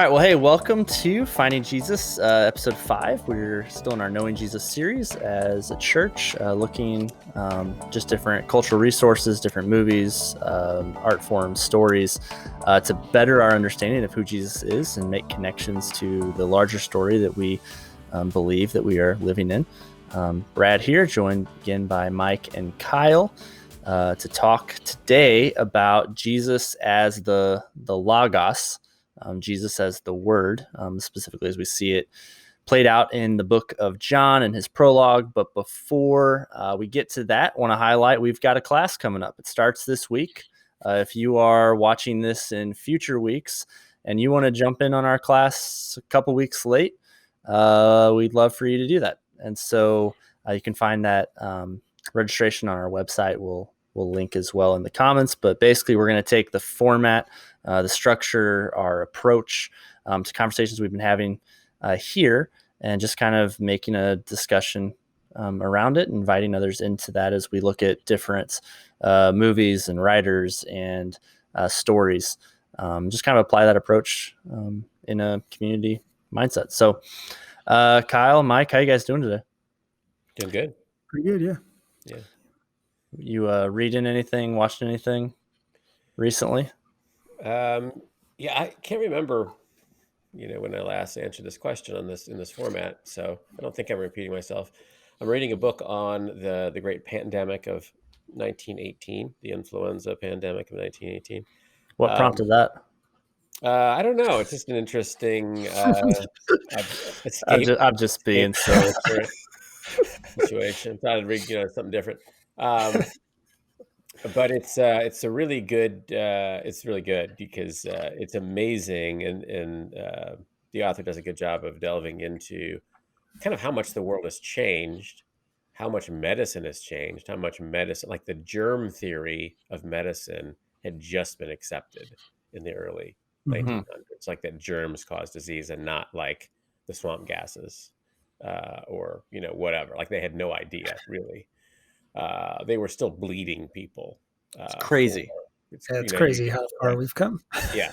right. Well, hey, welcome to Finding Jesus, episode 5. We're still in our Knowing Jesus series as a church, looking just different cultural resources, different movies, art forms, stories, to better our understanding of who Jesus is and make connections to the larger story that we believe that we are living in. Brad here, joined again by Mike and Kyle, to talk today about Jesus as the Logos. Jesus as the Word, specifically as we see it played out in the book of John and his prologue. But before we get to that, I want to highlight we've got a class coming up. It starts this week. If you are watching this in future weeks and you want to jump in on our class a couple weeks late, we'd love for you to do that. And so you can find that registration on our website. We'll link as well in the comments. But basically, we're going to take the format, the structure, our approach to conversations we've been having here, and just kind of making a discussion around it, inviting others into that as we look at different movies and writers and stories. Just kind of apply that approach in a community mindset. So, Kyle, Mike, how you guys doing today? Doing good. Pretty good, yeah. Yeah. You reading anything, watching anything recently? Yeah, I can't remember, when I last answered this question in this format. So I don't think I'm repeating myself. I'm reading a book on the great pandemic of 1918, the influenza pandemic of 1918. What prompted that? I don't know. It's just an interesting escape. I'm just being silly. Situation. Thought I'd read, something different. But it's a really good. It's really good because it's amazing, and the author does a good job of delving into kind of how much the world has changed, how much medicine has changed, how much medicine, like the germ theory of medicine, had just been accepted in the early 1900s, like that germs cause disease and not like the swamp gases, or whatever. Like they had no idea really. They were still bleeding people. It's crazy. It's crazy how far we've come. Yeah.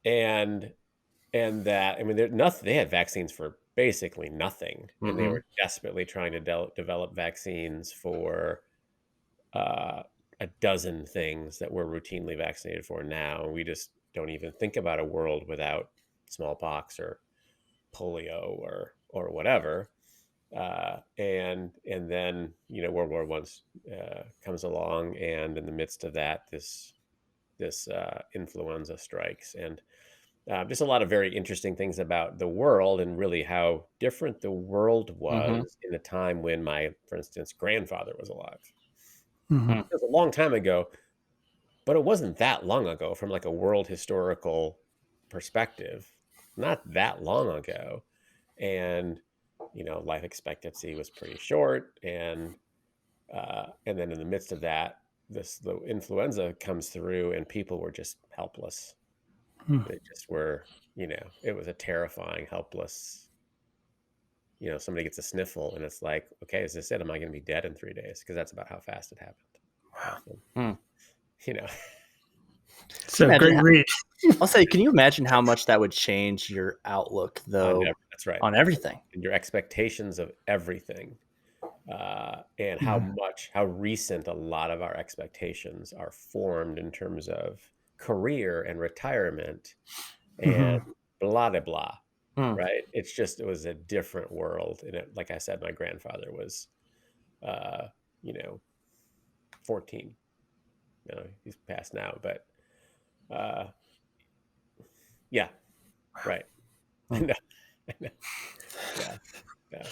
And that, I mean, they had vaccines for basically nothing. And they were desperately trying to develop vaccines for a dozen things that we're routinely vaccinated for now. We just don't even think about a world without smallpox or polio or whatever. And then World War I comes along, and in the midst of that, this influenza strikes, and just a lot of very interesting things about the world and really how different the world was in a time when my, for instance, grandfather was alive. It was a long time ago, but it wasn't that long ago from like a world historical perspective. Not that long ago, and life expectancy was pretty short, and then in the midst of that, the influenza comes through, and people were just helpless. They just were, it was a terrifying, helpless. Somebody gets a sniffle, and it's like, okay, as I said, am I going to be dead in 3 days? Because that's about how fast it happened. Wow. So, great read. I'll say, can you imagine how much that would change your outlook, though? That's right. On everything, and your expectations of everything, and how recent a lot of our expectations are formed in terms of career and retirement and blah blah blah. Right? It was a different world, and like I said, my grandfather was, 14. He's passed now, but. Yeah. Right. I know. Yeah.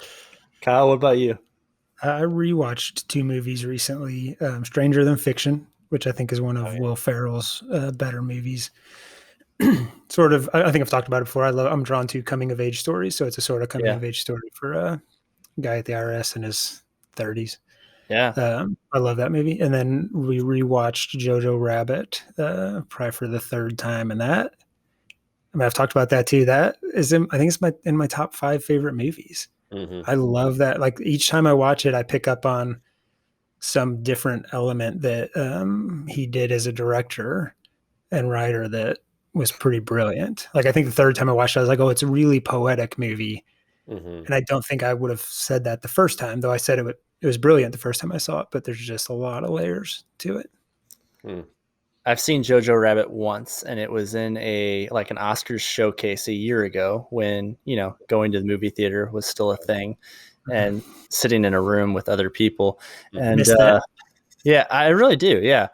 Kyle, what about you? I rewatched 2 movies recently. Stranger Than Fiction, which I think is one of Will Ferrell's better movies. Sort of, I think I've talked about it before. I'm drawn to coming of age stories, so it's a sort of coming of age story for a guy at the IRS in his 30s. Yeah. I love that movie. And then we rewatched Jojo Rabbit, probably for the 3rd time, and that, I mean, I've talked about that too. That is, I think it's in my top 5 favorite movies. I love that. Like each time I watch it, I pick up on some different element that he did as a director and writer that was pretty brilliant. Like, I think the third time I watched it, I was like, oh, it's a really poetic movie. Mm-hmm. And I don't think I would have said that the first time, though I said it was brilliant the first time I saw it, but there's just a lot of layers to it. I've seen Jojo Rabbit once, and it was in an Oscars showcase a year ago when, going to the movie theater was still a thing, and sitting in a room with other people. And yeah, I really do. Yeah.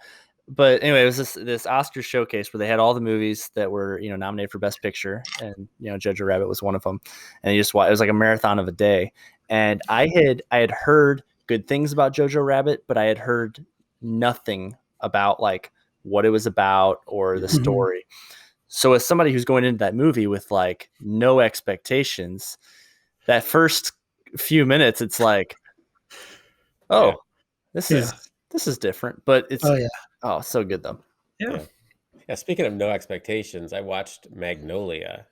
But anyway, it was this Oscar showcase where they had all the movies that were, nominated for Best Picture, and Jojo Rabbit was one of them. And it was like a marathon of a day. And I had heard good things about Jojo Rabbit, but I had heard nothing about like what it was about or the story. So as somebody who's going into that movie with like no expectations, that first few minutes, it's like, oh, this is different, but it's so good though. Yeah. Speaking of no expectations, I watched Magnolia,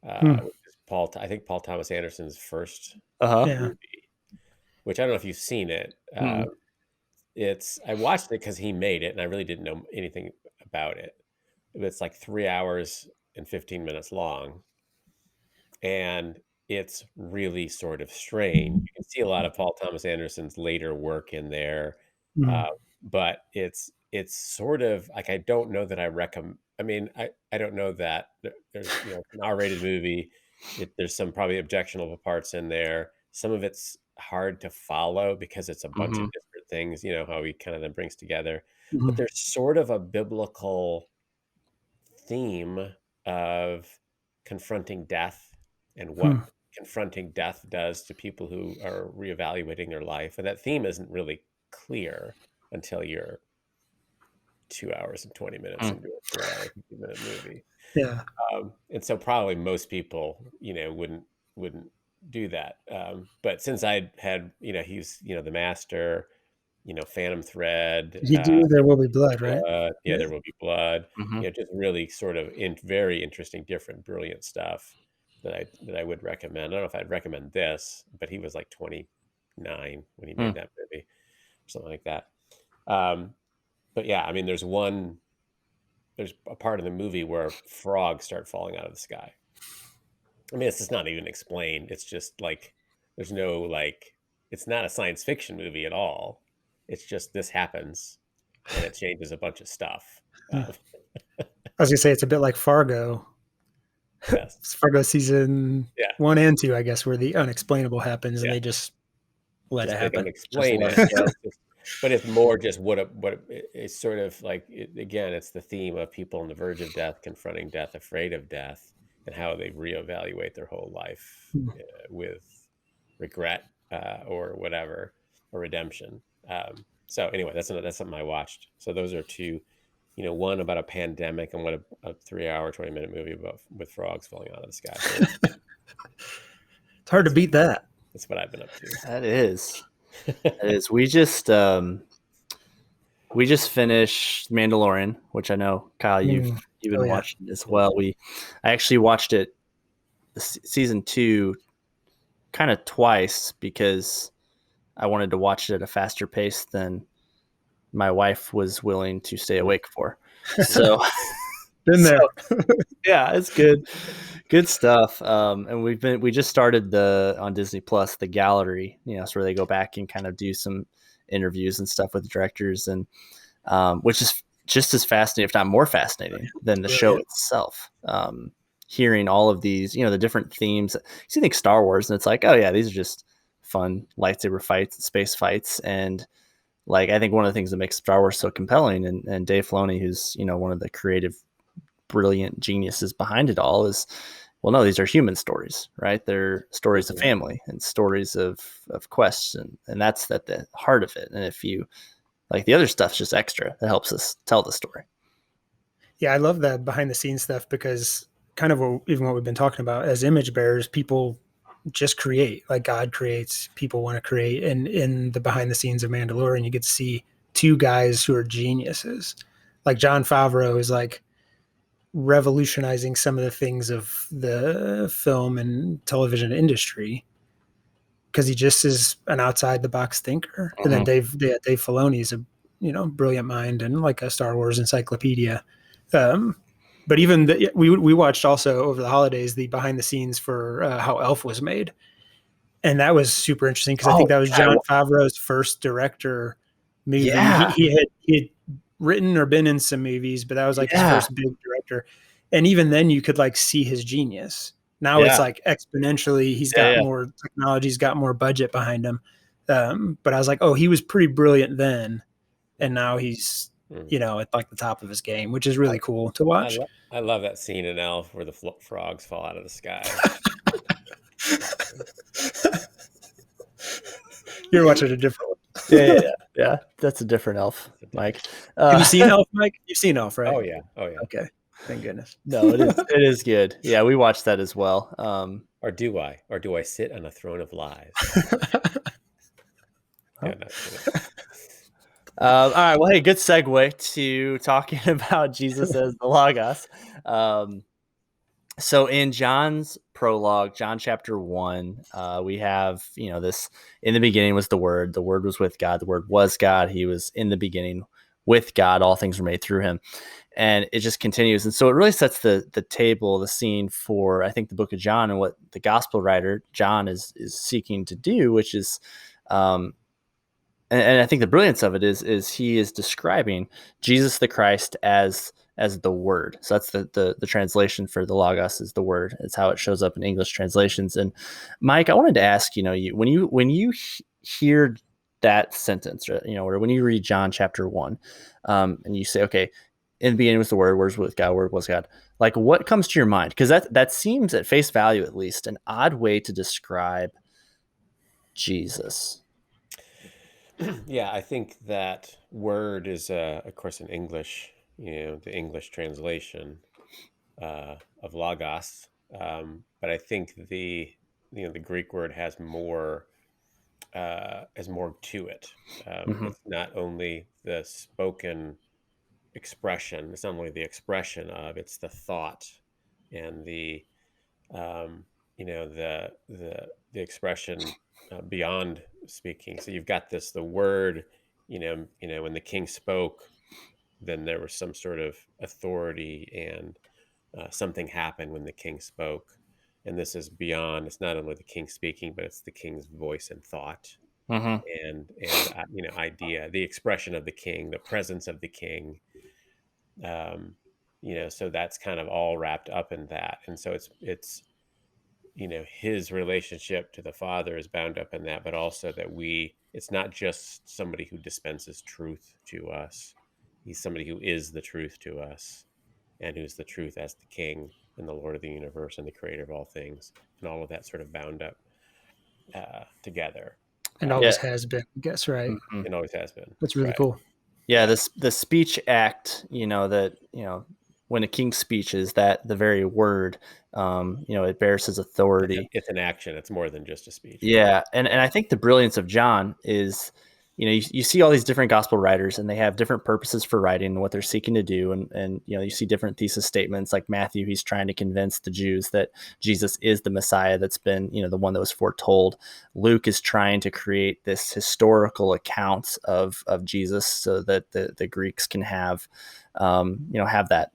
which is I think Paul Thomas Anderson's first movie, which I don't know if you've seen it. I watched it because he made it, and I really didn't know anything about it. It's like 3 hours and 15 minutes long, and it's really sort of strange. You can see a lot of Paul Thomas Anderson's later work in there, but it's sort of like, I don't know that I recommend. I mean, I don't know that there's an R-rated movie. There's some probably objectionable parts in there. Some of it's hard to follow because it's a bunch of different things. How he kind of then brings together, but there's sort of a biblical theme of confronting death and what confronting death does to people who are reevaluating their life. And that theme isn't really clear until you're 2 hours and 20 minutes into a 3 hour, 50-minute movie. Yeah. And so probably most people, wouldn't do that. But since I had, he's, The Master, Phantom Thread. You do There Will Be Blood, right? There Will Be Blood. Just really sort of very interesting, different, brilliant stuff that I would recommend. I don't know if I'd recommend this, but he was like 29 when he made that movie, or something like that. But yeah, I mean, there's a part of the movie where frogs start falling out of the sky. I mean, it's just not even explained. It's just like, there's no like, it's not a science fiction movie at all. It's just, this happens and it changes a bunch of stuff. I was gonna say, it's a bit like Fargo. Yes. Fargo season 1 and 2, I guess, where the unexplainable happens and they just let it happen. They don't explain it. But it's more just it's sort of like, again, it's the theme of people on the verge of death, confronting death, afraid of death, and how they reevaluate their whole life with regret or whatever, or redemption. So anyway, that's something I watched. So those are two, one about a pandemic, and what a 3 hour, 20-minute movie with frogs falling out of the sky. So it's hard to beat that. That's what I've been up to. That is. We just finished Mandalorian, which I know, Kyle, you've been watching as well. I actually watched it, season 2, kind of twice because I wanted to watch it at a faster pace than my wife was willing to stay awake for. So been there. Yeah, it's good stuff. And we just started on Disney Plus, the gallery, so where they go back and kind of do some interviews and stuff with directors, and which is just as fascinating, if not more fascinating, than the show itself. Hearing all of these, the different themes. You think Star Wars, and it's like, oh yeah, these are just fun lightsaber fights, space fights, and like, I think one of the things that makes Star Wars so compelling, and Dave Filoni, who's one of the creative, brilliant geniuses behind it all, is, well, no, these are human stories, right? They're stories of family and stories of quests, and that's at the heart of it. And if you like, the other stuff's just extra that helps us tell the story. Yeah, I love that behind the scenes stuff, because kind of what we've been talking about, as image bearers, people just create, like God creates, people want to create. And in the behind the scenes of Mandalorian, you get to see two guys who are geniuses. Like Jon Favreau is like revolutionizing some of the things of the film and television industry, because he just is an outside the box thinker. And then Dave Filoni is a brilliant mind and like a Star Wars encyclopedia. But even we watched also over the holidays the behind the scenes for how Elf was made, and that was super interesting because I think that was Jon Favreau's first director movie. Yeah. He had written or been in some movies, but that was like his first big director. And even then, you could like see his genius. Now it's like exponentially. He's got more technology. He's got more budget behind him. But I was like, oh, he was pretty brilliant then, and now he's at like the top of his game, which is really cool to watch. I love that scene in Elf where the frogs fall out of the sky. You're watching a different one. Yeah. That's a different Elf, Mike. Have you seen Elf, Mike? You've seen Elf, right? Oh yeah. Okay, thank goodness. No, it is good. Yeah, we watched that as well. Or do I? Or do I sit on a throne of lies? Yeah, all right. Well, hey, good segue to talking about Jesus as the Logos. So in John's prologue, John chapter 1, we have, this: in the beginning was the Word was with God, the Word was God, he was in the beginning with God, all things were made through him. And it just continues. And so it really sets the table, the scene for, I think, the book of John and what the gospel writer John is seeking to do, which is, and I think the brilliance of it is he is describing Jesus the Christ as the Word. So that's the translation for the Logos is the Word. It's how it shows up in English translations. And Mike, I wanted to ask, when you hear that sentence, or when you read John chapter 1, and you say, okay, in the beginning was the Word was with God, Word was God. Like, what comes to your mind? Because that seems, at face value at least, an odd way to describe Jesus. Yeah, I think that word is, of course, in English, the English translation of logos. But I think the Greek word has more to it. It's not only the spoken expression. It's not only the expression of. It's the thought and the the expression beyond speaking. So you've got the word, when the king spoke, then there was some sort of authority and something happened when the king spoke. And this is beyond, it's not only the king speaking, but it's the king's voice and thought and idea, the expression of the king, the presence of the king. So that's kind of all wrapped up in that. And so it's his relationship to the Father is bound up in that, but also that it's not just somebody who dispenses truth to us. He's somebody who is the truth to us, and who's the truth as the King and the Lord of the universe and the creator of all things, and all of that sort of bound up together. And always has been, I guess, right? Mm-hmm. It always has been. That's really cool. Yeah, the speech act, when a king speeches, that the very word, it bears his authority. It's an action. It's more than just a speech. Yeah, and I think the brilliance of John is, you see all these different gospel writers, and they have different purposes for writing and what they're seeking to do, and you see different thesis statements. Like Matthew, he's trying to convince the Jews that Jesus is the Messiah that's been, the one that was foretold. Luke is trying to create this historical account of Jesus so that the Greeks can have that,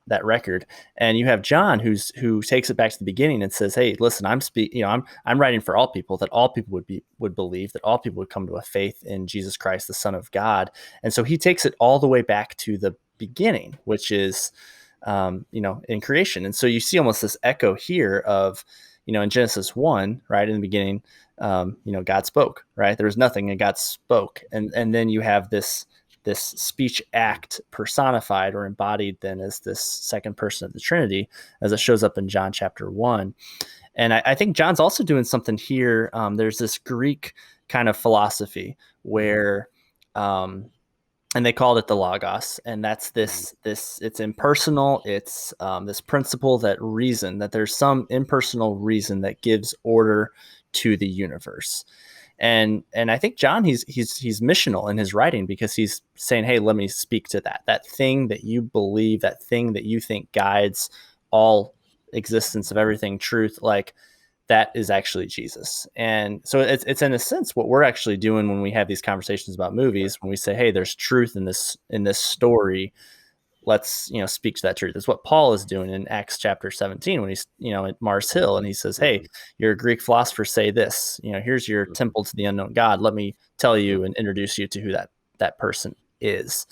that record. And you have John who takes it back to the beginning and says, hey, listen, I'm writing for all people, that all people would believe, that all people would come to a faith in Jesus Christ, the Son of God. And so he takes it all the way back to the beginning, which is, in creation. And so you see almost this echo here of, in Genesis 1, right, in the beginning, God spoke, right? There was nothing and God spoke. And then you have this speech act personified or embodied then as this second person of the Trinity, as it shows up in John chapter 1. And I think John's also doing something here. There's this Greek kind of philosophy where, and they called it the Logos, and that's this it's impersonal. It's this principle that there's some impersonal reason that gives order to the universe. And I think John, he's missional in his writing, because he's saying, hey, let me speak to that thing that you believe, that thing that you think guides all existence of everything, truth, like that is actually Jesus. And so it's in a sense what we're actually doing when we have these conversations about movies, when we say, hey, there's truth in this story. let's, speak to that truth. It's what Paul is doing in Acts chapter 17 when he's, at Mars Hill, and he says, hey, your Greek philosophers say this, here's your temple to the unknown God. Let me tell you and introduce you to who that person is.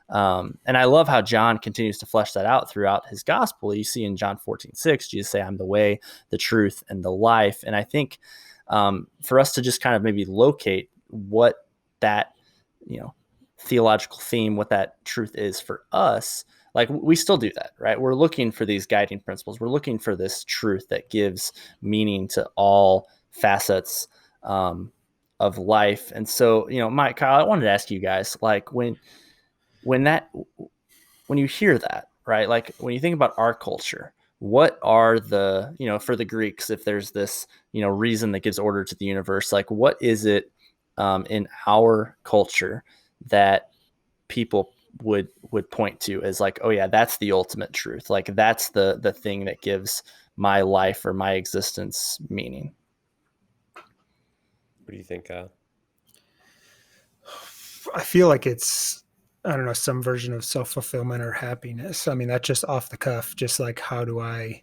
And I love how John continues to flesh that out throughout his gospel. You see in John 14:6, Jesus say, I'm the way, the truth, and the life. And I think for us to just kind of maybe locate what that, theological theme, what that truth is for us, like we still do that, right? We're looking for these guiding principles. We're looking for this truth that gives meaning to all facets of life. And so, Mike, Kyle, I wanted to ask you guys, like when you hear that, right? Like when you think about our culture, what are the, for the Greeks, if there's this, reason that gives order to the universe, like what is it in our culture that people would point to as like, oh yeah, that's the ultimate truth. Like that's the thing that gives my life or my existence meaning. What do you think, Kyle? I feel like it's, I don't know, some version of self-fulfillment or happiness. I mean, that's just off the cuff. Just like, how do I'm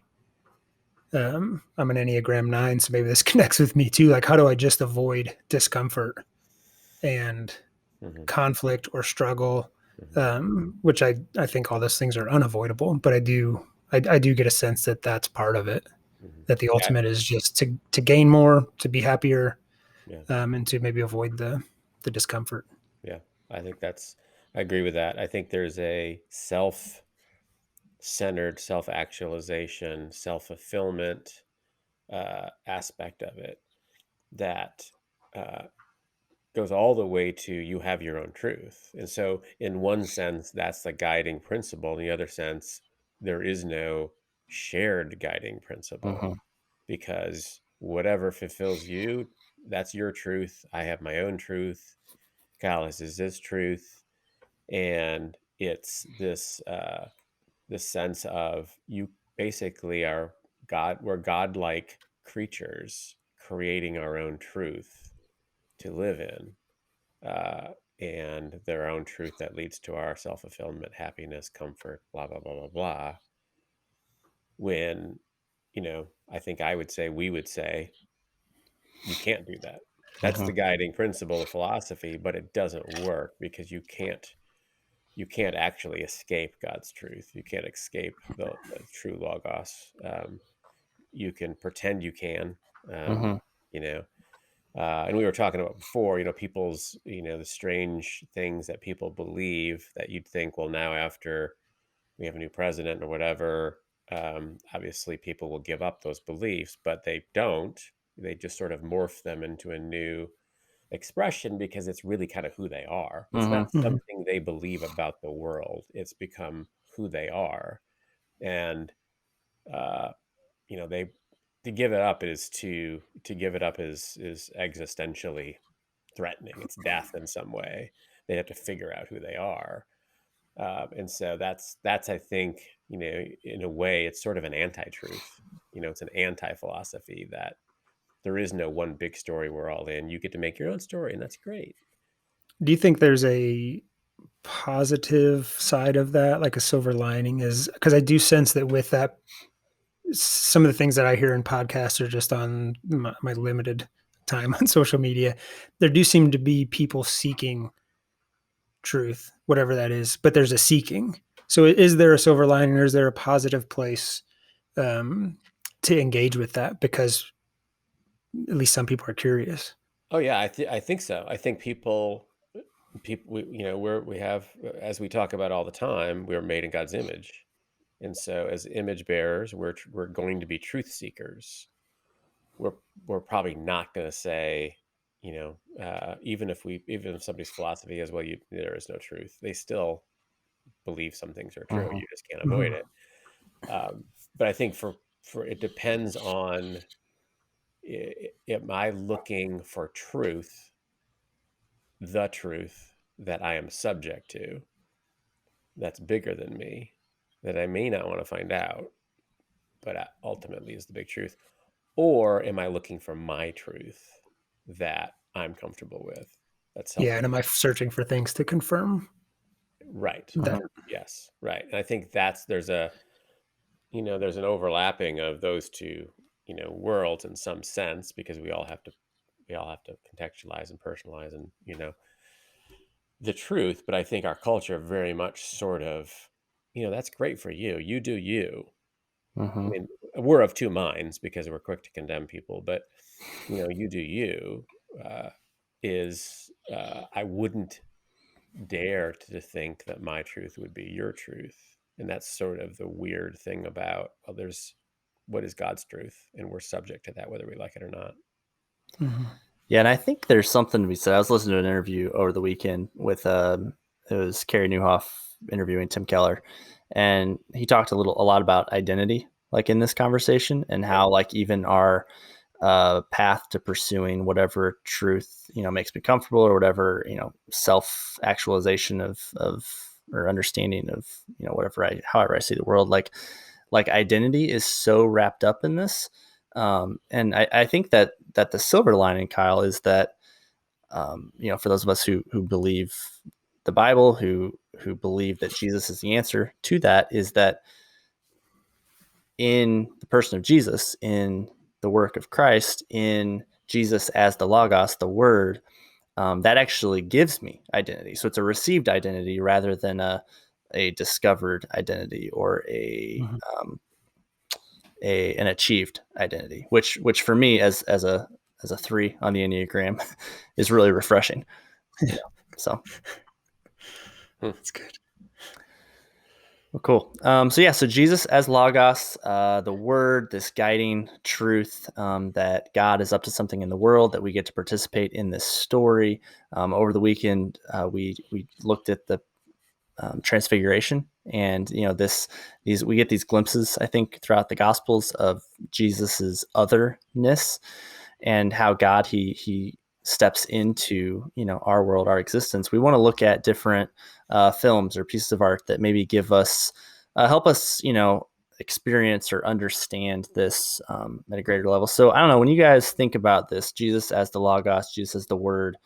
an Enneagram 9, so maybe this connects with me too. Like, how do I just avoid discomfort and conflict or struggle? Which I think all those things are unavoidable, but I do get a sense that that's part of it. That the ultimate is just to gain more, to be happier, and to maybe avoid the discomfort. Yeah, I think I agree with that. I think there's a self-centered, self-actualization, self-fulfillment aspect of it that goes all the way to you have your own truth. And so in one sense, that's the guiding principle. In the other sense, there is no shared guiding principle because whatever fulfills you, that's your truth. I have my own truth. Callus is his truth. And it's this sense of you basically are we're godlike creatures creating our own truth to live in, and their own truth that leads to our self-fulfillment, happiness, comfort, blah blah blah blah blah. When I think we would say you can't do that. That's the guiding principle of philosophy, but it doesn't work because you can't actually escape God's truth. You can't escape the true logos. You can pretend you can, and we were talking about before, people's, the strange things that people believe that you'd think, well, now after we have a new president or whatever, obviously people will give up those beliefs, but they don't. They just sort of morph them into a new expression because it's really kind of who they are. It's not something they believe about the world. It's become who they are. And, they, to give it up is existentially threatening. It's death in some way. They have to figure out who they are. And so that's, I think, in a way, it's sort of an anti-truth. It's an anti-philosophy that there is no one big story we're all in. You get to make your own story, and that's great. Do you think there's a positive side of that, like a silver lining? Is because I do sense that with that, some of the things that I hear in podcasts or just on my limited time on social media, there do seem to be people seeking truth, whatever that is, but there's a seeking. So is there a silver lining, or is there a positive place to engage with that? Because at least some people are curious. Oh yeah, I think so. I think people, we have, as we talk about all the time, we're made in God's image, and so as image bearers, we're going to be truth seekers. We're probably not going to say, even if somebody's philosophy is, well, there is no truth, they still believe some things are true. You just can't avoid it. But I think for it depends on, am I looking for truth, the truth that I am subject to, that's bigger than me, that I may not want to find out, but ultimately is the big truth? Or am I looking for my truth that I'm comfortable with? That's and am I searching for things to confirm? Right. That. Yes, right. And I think there's there's an overlapping of those two, worlds in some sense, because we all have to contextualize and personalize and, the truth. But I think our culture very much sort of, that's great for you. You do you. I Hmm. mean, we're of two minds because we're quick to condemn people, but you do you, uh, I wouldn't dare to think that my truth would be your truth. And that's sort of the weird thing about, well, there's what is God's truth, and we're subject to that whether we like it or not. Mhm. Yeah, and I think there's something to be said. I was listening to an interview over the weekend with it was Carrie Newhoff interviewing Tim Keller, and he talked a lot about identity, like in this conversation, and Right. how like even our path to pursuing whatever truth makes me comfortable, or whatever self actualization of or understanding of whatever however I see the world, like identity is so wrapped up in this. And I think that the silver lining, Kyle, is that for those of us who believe the Bible, who believe that Jesus is the answer to that, is that in the person of Jesus, in the work of Christ, in Jesus as the Logos, the Word, that actually gives me identity. So it's a received identity rather than a discovered identity, or Mhm. um, an achieved identity, which for me as a 3 on the Enneagram is really refreshing. So Hmm. That's good. well, cool. So Jesus as Logos, the Word, this guiding truth, that God is up to something in the world, that we get to participate in this story. Over the weekend, we looked at the Transfiguration, and these we get these glimpses, I think, throughout the Gospels of Jesus's otherness, and how God he steps into our world, our existence. We want to look at different films or pieces of art that maybe give us help us experience or understand this at a greater level. So I don't know, when you guys think about this, Jesus as the Logos, Jesus as the Word,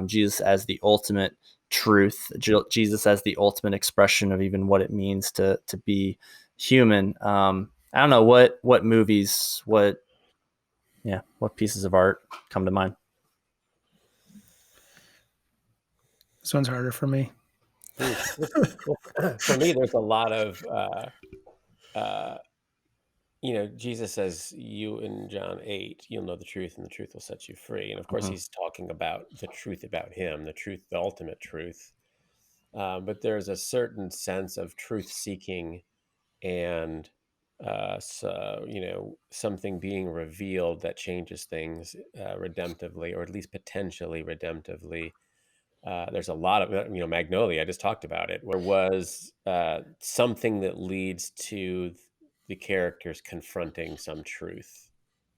Jesus as the ultimate truth, Jesus as the ultimate expression of even what it means to be human. I don't know what movies, what pieces of art come to mind. This one's harder for me. Hmm. Well, for me, there's a lot of uh, Jesus says, you in John 8, you'll know the truth and the truth will set you free. And of course, Mm-hmm. he's talking about the truth about him, the truth, the ultimate truth. But there's a certain sense of truth seeking and something being revealed that changes things redemptively, or at least potentially redemptively. There's a lot of, Magnolia, I just talked about it, where was something that leads to the characters confronting some truth.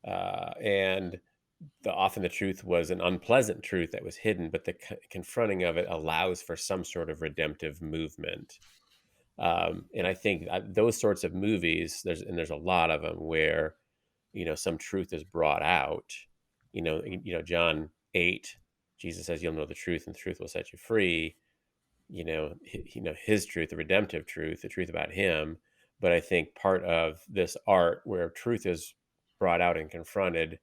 And often the truth was an unpleasant truth that was hidden, but the confronting of it allows for some sort of redemptive movement. And I think those sorts of movies, there's a lot of them where some truth is brought out. John 8, Jesus says, "You'll know the truth, and the truth will set you free." His truth, the redemptive truth, the truth about him. But I think part of this art where truth is brought out and confronted,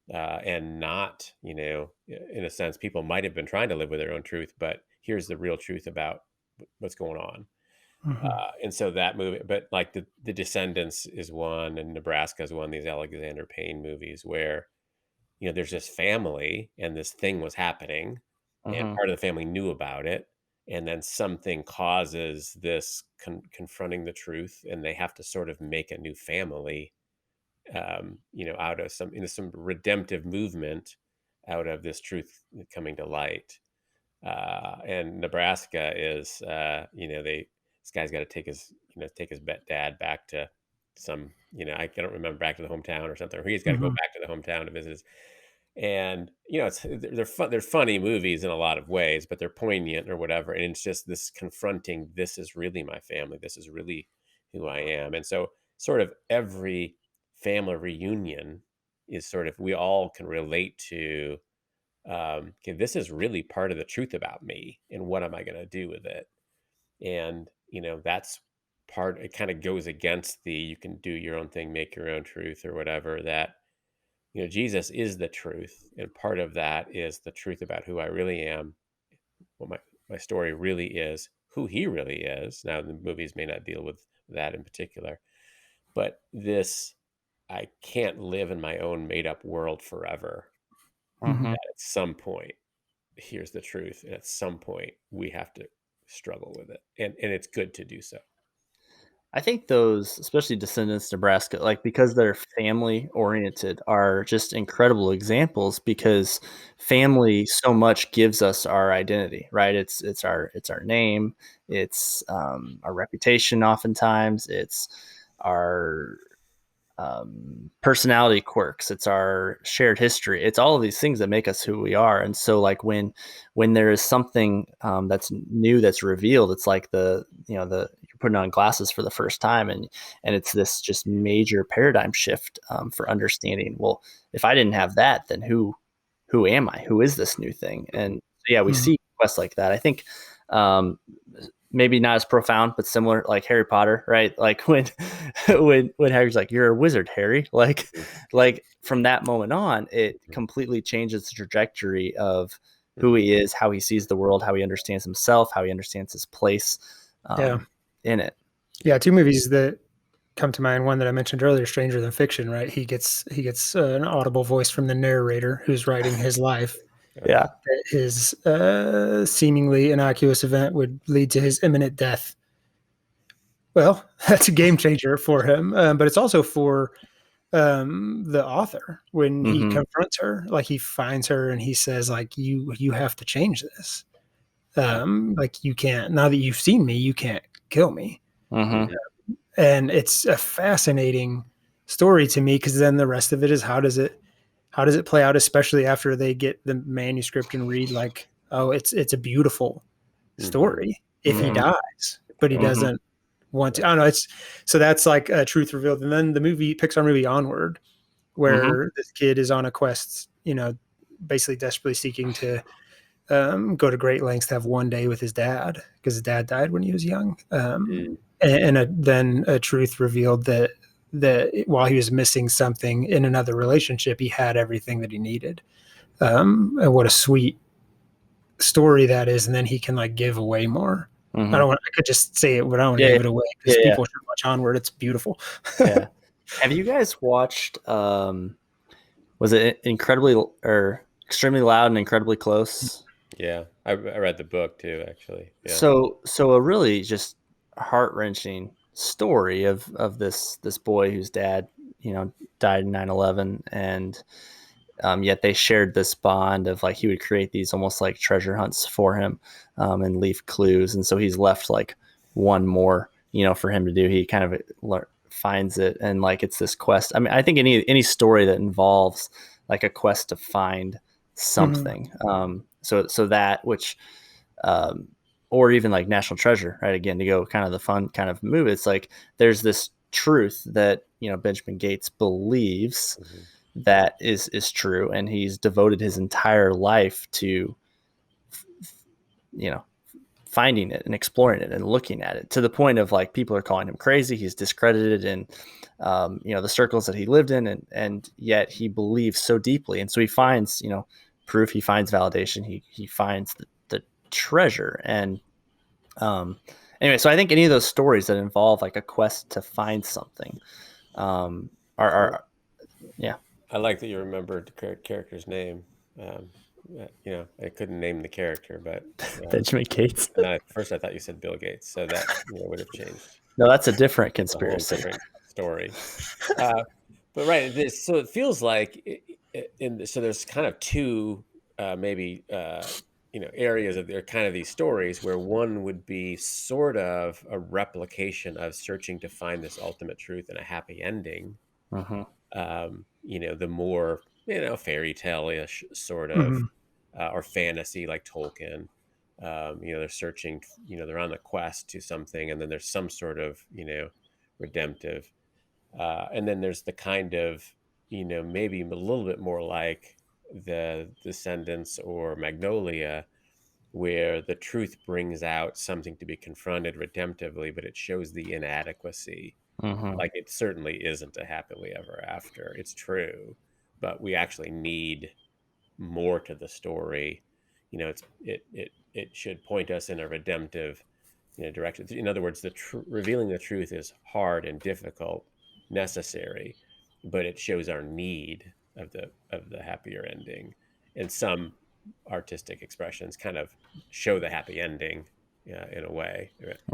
and not, in a sense, people might have been trying to live with their own truth, but here's the real truth about what's going on. Mhm. And so that movie, but like the Descendants is one, and Nebraska is one. These Alexander Payne movies where there's this family and this thing was happening, and Mm-hmm. part of the family knew about it, and then something causes this confronting the truth, and they have to sort of make a new family, out of some redemptive movement out of this truth coming to light. And Nebraska is, this guy's got to take his dad back to some, I don't remember, back to the hometown or something. Or he's got to go Mhm. back to the hometown to visit his, and they're fun. They're funny movies in a lot of ways, but they're poignant or whatever. And it's just this confronting. This is really my family. This is really who I am. And so, sort of every family reunion is sort of, we all can relate to, okay, this is really part of the truth about me, and what am I going to do with it? And that's part, it kind of goes against the, you can do your own thing, make your own truth or whatever, that, Jesus is the truth. And part of that is the truth about who I really am, what my story really is, who he really is. Now, the movies may not deal with that in particular, but I can't live in my own made up world forever. Mhm. At some point, here's the truth. And at some point, we have to struggle with it. And it's good to do so. I think those, especially Descendants, Nebraska, like because they're family oriented, are just incredible examples because family so much gives us our identity, right? It's our name, it's our reputation. Oftentimes, it's our personality quirks, it's our shared history, it's all of these things that make us who we are. And so like when there is something that's new, that's revealed, it's like you're putting on glasses for the first time, and it's this just major paradigm shift for understanding, well, if I didn't have that, then who am I, who is this new thing? And yeah, we Mhm. see quests like that. I think um maybe not as profound, but similar, like Harry Potter, right? Like when when Harry's like, "You're a wizard, Harry." Like from that moment on, it Mhm. completely changes the trajectory of who Mhm. he is, how he sees the world, how he understands himself, how he understands his place Yeah. in it. Yeah. Two movies that come to mind. One that I mentioned earlier, Stranger Than Fiction, right? He gets an audible voice from the narrator who's writing his life. Oh, yeah. Yeah. That his seemingly innocuous event would lead to his imminent death. Well, that's a game changer for him, but it's also for the author when he Mm-hmm. confronts her. Like he finds her and he says, like you have to change this. Yeah. Like you can't, now that you've seen me, you can't kill me. Mm-hmm. Mhm. And it's a fascinating story to me because then the rest of it is how does it play out, especially after they get the manuscript and read like, oh, it's a beautiful Mhm. story if he Mm-hmm. dies, but he Mm-hmm. doesn't want to. Yeah. I don't know. It's so that's like a truth revealed, and then the Pixar movie Onward, Mm-hmm. where this kid is on a quest, basically desperately seeking to go to great lengths to have one day with his dad because his dad died when he was young. Mm. Then a truth revealed that while he was missing something in another relationship, he had everything that he needed. And what a sweet story that is. And then he can like give away more. I Mm-hmm. don't want. I could just say it, but I don't want to Yeah, give it away yeah, because yeah, people should watch Onward. It's beautiful. yeah. Have you guys watched was it incredibly or extremely loud and incredibly close? Yeah. I read the book too, actually. Yeah. So a really just heart-wrenching story of this boy whose dad, died in 9/11, and yet they shared this bond of like he would create these almost like treasure hunts for him, and leave clues, and so he's left like one more, for him to do. He kind of finds it, and like it's this quest. I mean, I think any story that involves like a quest to find Mhm. something, so that which um, or even like National Treasure, right? Again, to go kind of the fun kind of move, it's like there's this truth that Benjamin Gates believes Mhm. that is true, and he's devoted his entire life to you know finding it and exploring it and looking at it, to the point of like people are calling him crazy. He's discredited in the circles that he lived in, and yet he believes so deeply, and so he finds proof, he finds validation, he finds the treasure. And um, anyway, so I think any of those stories that involve like a quest to find something are yeah. I like that you remembered the character's name. Um, I couldn't name the character, but Benjamin Gates. and at first I thought you said Bill Gates, so that would have changed No, that's a different a whole conspiracy. different story. Uh, but right, so it feels like so there's kind of two maybe areas of there kind of these stories where one would be sort of a replication of searching to find this ultimate truth and a happy ending. Mm-hmm. The more fairy tale-ish sort of Mhm. or fantasy like Tolkien. They're searching, they're on the quest to something, and then there's some sort of redemptive. And then there's the kind of, maybe a little bit more like the Descendants or Magnolia, where the truth brings out something to be confronted redemptively, but it shows the inadequacy. Like, it certainly isn't a happily ever after. It's true, but we actually need more to the story. It should point us in a redemptive, direction. In other words, revealing the truth is hard and difficult, necessary, but it shows our need of the happier ending. And some artistic expressions kind of show the happy ending, in a way.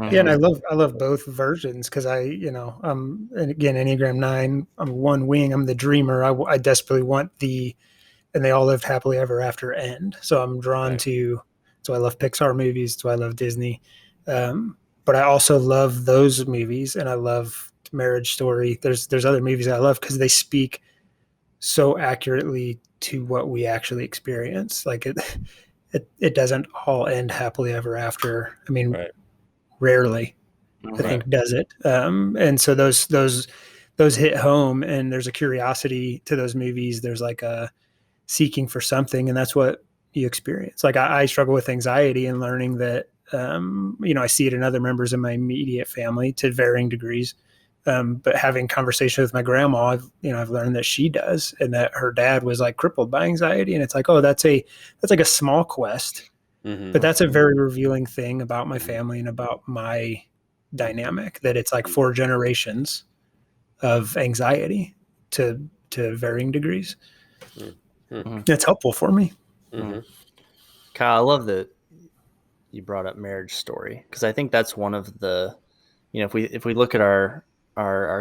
Yeah, and I love both versions because and again, Enneagram 9, I'm one wing, I'm the dreamer. I desperately want and they all lived happily ever after end. So I'm drawn to, so I love Pixar movies, so I love Disney. But I also love those movies, and I love Marriage Story. There's other movies I love because they speak so accurately to what we actually experience. Like it doesn't all end happily ever after. I mean, rarely, I think, does it. And so those hit home, and there's a curiosity to those movies. There's like a seeking for something, and that's what you experience. Like I struggle with anxiety, and learning that, I see it in other members of my immediate family to varying degrees. But having conversation with my grandma, I've learned that she does, and that her dad was like crippled by anxiety. And it's like, oh, that's like a small quest, but that's a very revealing thing about my family and about my dynamic, that it's like 4 generations of anxiety to varying degrees. That's helpful for me. Kyle, I love that you brought up Marriage Story, because I think that's one of the, if we look at our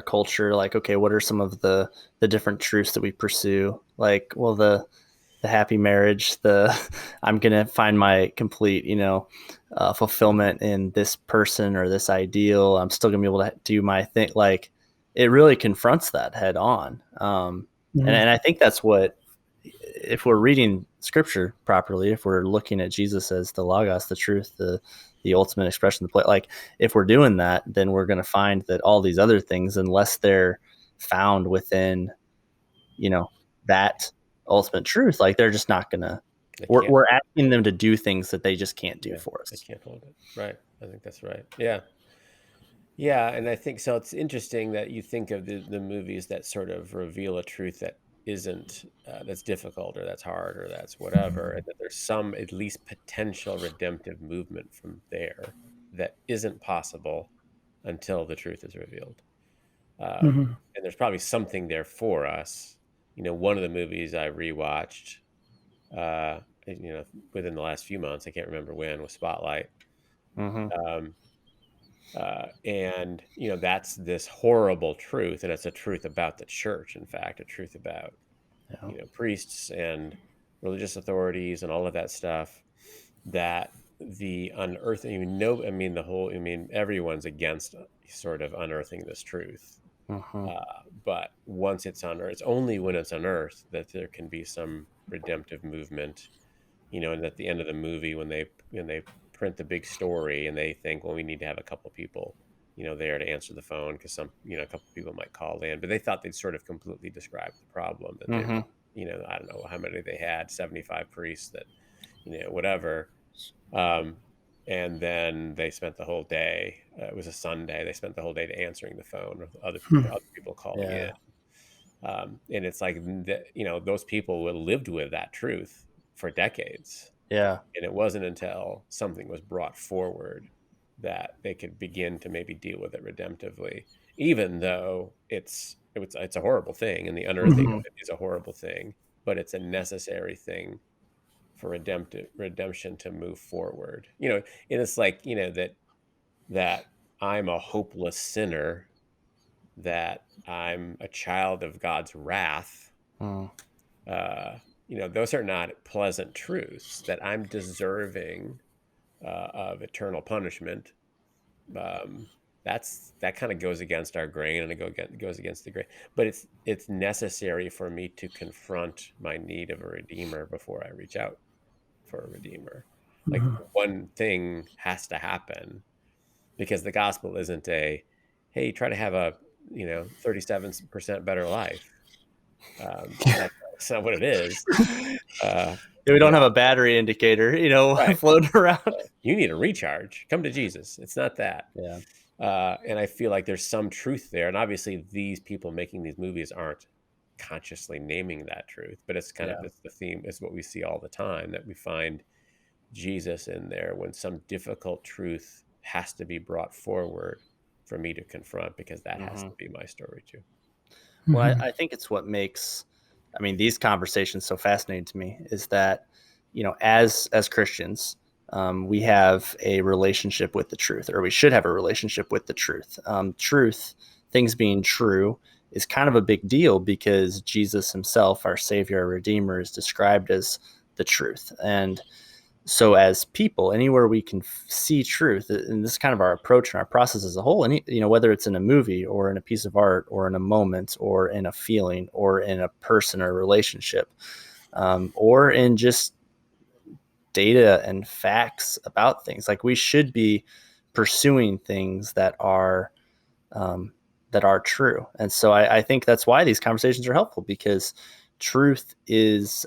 culture, like, okay, what are some of the different truths that we pursue? Like, well, the happy marriage, I'm gonna find my complete fulfillment in this person or this ideal. I'm still gonna be able to do my thing. Like, it really confronts that head on. And I think that's what, if we're reading scripture properly, if we're looking at Jesus as the Logos, the truth, the ultimate expression, like, if we're doing that, then we're going to find that all these other things, unless they're found within, that ultimate truth, like, they're just not going to, we're asking them to do things that they just can't do for us. They can't hold it. Right. I think that's right. Yeah. Yeah. And I think so. It's interesting that you think of the movies that sort of reveal a truth that isn't, that's difficult, or that's hard, or that's whatever, and that there's some at least potential redemptive movement from there that isn't possible until the truth is revealed. And there's probably something there for us. One of the movies I rewatched, within the last few months, I can't remember when, was Spotlight. And that's this horrible truth, and it's a truth about the church, in fact, a truth about priests and religious authorities and all of that stuff, that the unearthing, everyone's against sort of unearthing this truth. But once it's unearthed, it's only when it's unearthed that there can be some redemptive movement. And at the end of the movie, when they print the big story, and they think, well, we need to have a couple people, there to answer the phone, because a couple people might call in, but they thought they'd sort of completely described the problem. That they, I don't know how many they had, 75 priests that, whatever. And then they spent the whole day. It was a Sunday. They spent the whole day to answering the phone with other people calling in. And it's like, those people lived with that truth for decades. Yeah. And it wasn't until something was brought forward that they could begin to maybe deal with it redemptively, even though it's a horrible thing, and the unearthing of it is a horrible thing, but it's a necessary thing for redemption to move forward. And it's like, that I'm a hopeless sinner, that I'm a child of God's wrath. Those are not pleasant truths, that I'm deserving of eternal punishment. That kind of goes against our grain, and it goes against the grain. But it's necessary for me to confront my need of a redeemer before I reach out for a redeemer. Like, one thing has to happen, because the gospel isn't hey, try to have a 37% better life. That's not what it is. we don't have a battery indicator, Right. floating around. You need a recharge. Come to Jesus. It's not that. Yeah. And I feel like there's some truth there. And obviously, these people making these movies aren't consciously naming that truth, but it's kind of it's the theme. It's what we see all the time, that we find Jesus in there when some difficult truth has to be brought forward for me to confront, because that has to be my story too. Well, I think it's what makes, these conversations so fascinating to me is that, as Christians, we have a relationship with the truth, or we should have a relationship with the truth. Truth, things being true, is kind of a big deal because Jesus himself, our Savior, our Redeemer, is described as the truth. And so as people, anywhere we can see truth, and this is kind of our approach and our process as a whole, and whether it's in a movie or in a piece of art or in a moment or in a feeling or in a person or a relationship, or in just data and facts about things, like we should be pursuing things that are true. And so I think that's why these conversations are helpful, because truth is,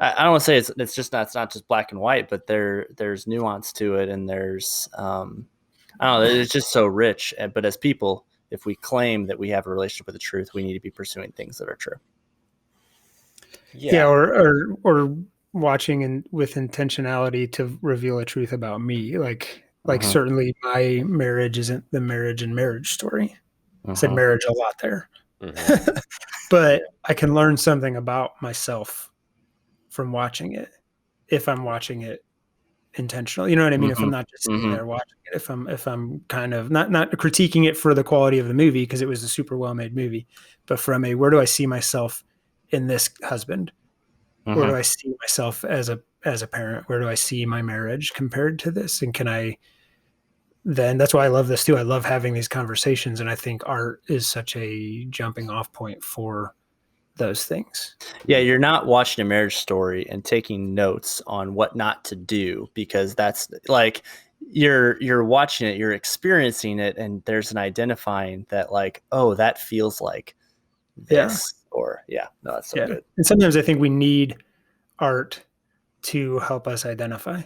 I don't want to say it's not just black and white, but there's nuance to it, and there's I don't know, it's just so rich. But as people, if we claim that we have a relationship with the truth, we need to be pursuing things that are true. Yeah, or watching with intentionality to reveal a truth about me. Like certainly my marriage isn't the marriage and marriage story. I said marriage a lot there. But I can learn something about myself from watching it, if I'm watching it intentionally. You know what I mean? If I'm not just sitting there watching it, if I'm kind of not critiquing it for the quality of the movie, because it was a super well-made movie, but from where do I see myself in this husband? Where do I see myself as a parent? Where do I see my marriage compared to this? And then that's why I love this too. I love having these conversations, and I think art is such a jumping off point for those things. Yeah, you're not watching a marriage story and taking notes on what not to do, because that's like you're watching it, you're experiencing it, and there's an identifying that, like, oh, that feels like this, or no, that's so good. And sometimes I think we need art to help us identify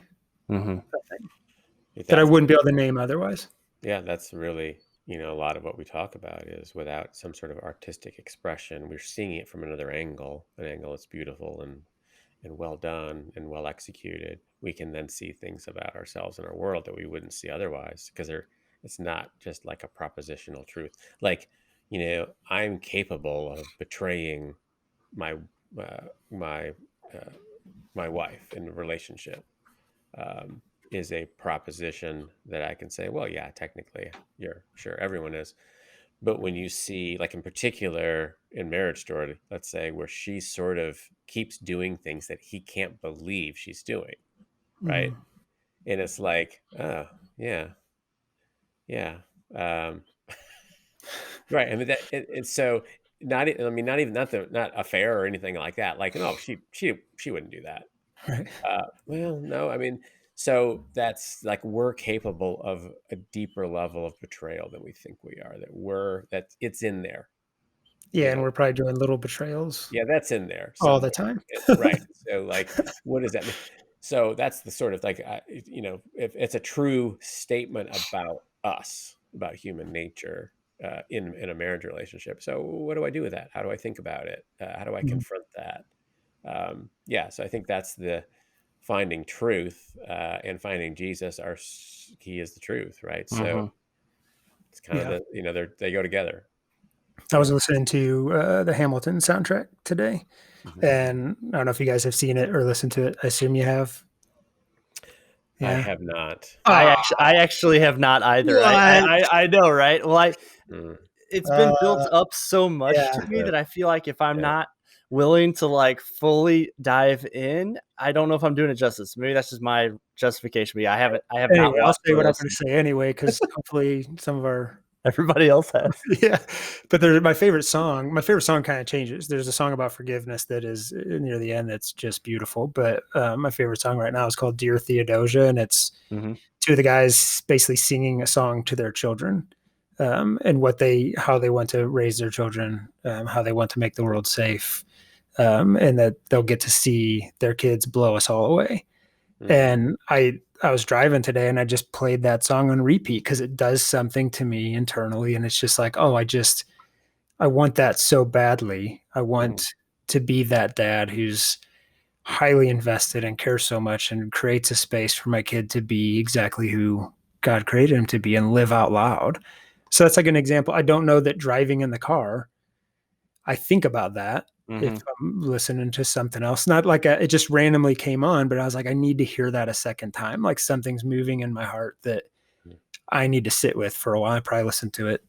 that I wouldn't be able to name otherwise. Yeah, that's really, a lot of what we talk about is without some sort of artistic expression, we're seeing it from another angle, an angle that's beautiful and well done and well executed. We can then see things about ourselves and our world that we wouldn't see otherwise, because it's not just like a propositional truth. Like, I'm capable of betraying my wife in a relationship. Is a proposition that I can say, well, yeah, technically, you're sure, everyone is. But when you see, like in particular in Marriage Story, let's say, where she sort of keeps doing things that he can't believe she's doing, right? And it's like, oh, yeah. Right. I mean, it's so not affair or anything like that. Like, no, she wouldn't do that. Right. Well, no, I mean, so that's like, we're capable of a deeper level of betrayal than we think we are, that it's in there. Yeah. And we're probably doing little betrayals. Yeah. That's in there all the time. Right. So like, what does that mean? So that's the sort of like, if it's a true statement about us, about human nature, in a marriage relationship. So what do I do with that? How do I think about it? How do I confront that? So I think that's the finding truth, and finding Jesus. He is the truth, right? So it's kind of they go together. I was listening to the Hamilton soundtrack today, and I don't know if you guys have seen it or listened to it. I assume you have. Yeah. I have not. I actually have not either. I know, right? Well, it's been built up so much to me that I feel like if I'm not willing to like fully dive in, I don't know if I'm doing it justice. Maybe that's just my justification. But I have not. I'll say what I'm going to say anyway, because hopefully everybody else has. Yeah, but my favorite song kind of changes. There's a song about forgiveness that is near the end that's just beautiful. But my favorite song right now is called "Dear Theodosia," and it's two of the guys basically singing a song to their children, and how they want to raise their children, how they want to make the world safe. and that they'll get to see their kids blow us all away. And I was driving today and I just played that song on repeat because it does something to me internally. And it's just like, oh, I want that so badly. I want to be that dad who's highly invested and cares so much and creates a space for my kid to be exactly who God created him to be and live out loud. So that's like an example. I don't know that driving in the car, I think about that if I'm listening to something else. Not like it just randomly came on, but I was like, I need to hear that a second time. Like something's moving in my heart that I need to sit with for a while. I probably listened to it,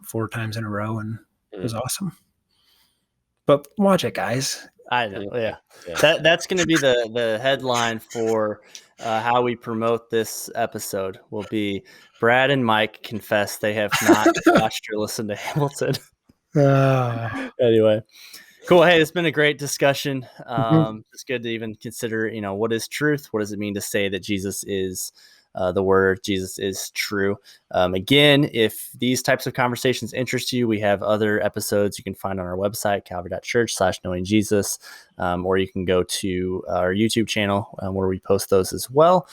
4 times in a row, and it was awesome. But watch it, guys. I know. Yeah. That's going to be the headline for how we promote this episode will be Brad and Mike confess they have not watched or listened to Hamilton. Anyway, cool. Hey, it's been a great discussion. It's good to even consider, what is truth? What does it mean to say that Jesus is the word, Jesus is true? Again, if these types of conversations interest you, we have other episodes you can find on our website, calvary.church/knowingjesus, or you can go to our YouTube channel where we post those as well.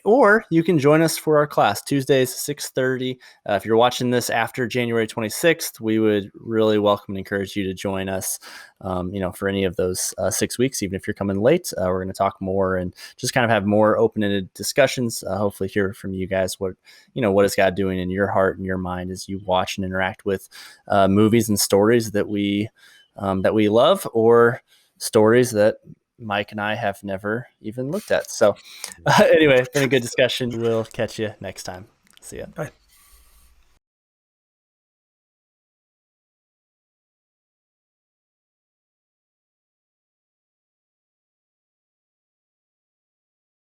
Or you can join us for our class Tuesdays, 6:30. If you're watching this after January 26th, we would really welcome and encourage you to join us, for any of those 6 weeks, even if you're coming late. We're going to talk more and just kind of have more open-ended discussions. Hopefully hear from you guys what is God doing in your heart and your mind as you watch and interact with movies and stories that we love, or stories that Mike and I have never even looked at. So anyway, it's been a good discussion. We'll catch you next time. See ya. Bye.